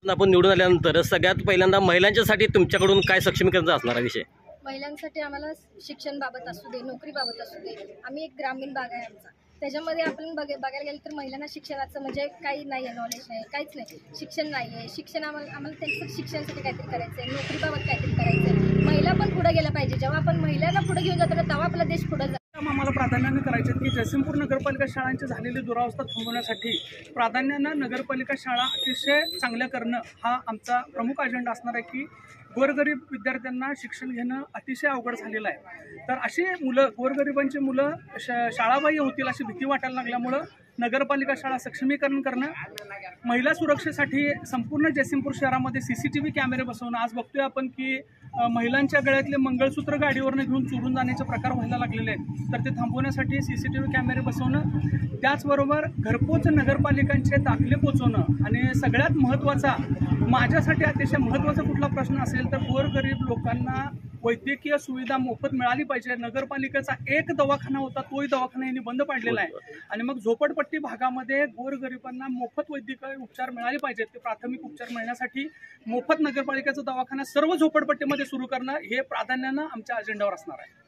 मतदारातून आपण निवडून आल्यानंतर सगळ्यात पहिल्यांदा महिलांच्यासाठी तुमच्याकडून काय सक्षमीकरण असणार आहे विषय? महिलांसाठी आम्हाला शिक्षणबाबत असू दे, नोकरीबाबत असू दे, आम्ही एक ग्रामीण भाग आहे आमचा, त्याच्यामध्ये आपण बघायला गेलं तर महिलांना शिक्षणाचं म्हणजे काही नाही आहे, नॉलेज नाही, काहीच नाही, शिक्षण नाही आहे. शिक्षण आम्हाला त्यांचं शिक्षणासाठी काहीतरी करायचं आहे, नोकरीबाबत काहीतरी करायचं आहे. महिला पण पुढे गेल्या पाहिजे. जेव्हा आपण महिलांना पुढे घेऊन जातो ना तेव्हा आपला देश पुढे जातो. आम्हाला प्राधान्याने करायचे की जयसिंगपूर नगरपालिका शाळांची झालेली दुरावस्था थांबवण्यासाठी प्राधान्यानं नगरपालिका शाळा अतिशय चांगल्या करणं हा आमचा प्रमुख अजेंडा असणार आहे की गोरगरीब विद्यार्थ्यांना शिक्षण घेणं अतिशय अवघड झालेलं आहे. तर अशी मुलं, गोरगरिबांची मुलं शाळाबाह्य होतील अशी भीती वाटायला लागल्यामुळं नगरपालिका शाळा सक्षमीकरण करणं, महिला सुरक्षेसाठी संपूर्ण जयसिंगपूर शहरामध्ये CCTV कॅमेरे बसवणं. आज बघतोय आपण की महिलांच्या गळ्यातले मंगळसूत्र गाडीवरनं घेऊन चोरून जाण्याचे प्रकार व्हायला लागलेले आहेत. तर ते थांबवण्यासाठी CCTV कॅमेरे बसवणं, त्याचबरोबर घरपोच नगरपालिकांचे दाखले पोचवणं आणि सगळ्यात महत्त्वाचा, माझ्यासाठी अतिशय महत्त्वाचा कुठला प्रश्न असेल तर गोरगरीब लोकांना वैद्यकीय सुविधा मोफत मिळाली पाहिजे. नगरपालिकेचा एक दवाखाना होता, तोही दवाखाना यांनी बंद पाडलेला आहे. आणि मग झोपडपट्टी भागामध्ये गोरगरिबांना मोफत वैद्यकीय उपचार मिळाले पाहिजेत. ते प्राथमिक उपचार मिळण्यासाठी मोफत नगरपालिकेचा दवाखाना सर्व झोपडपट्टीमध्ये सुरू करणं हे प्राधान्यानं आमच्या अजेंडावर असणार आहे.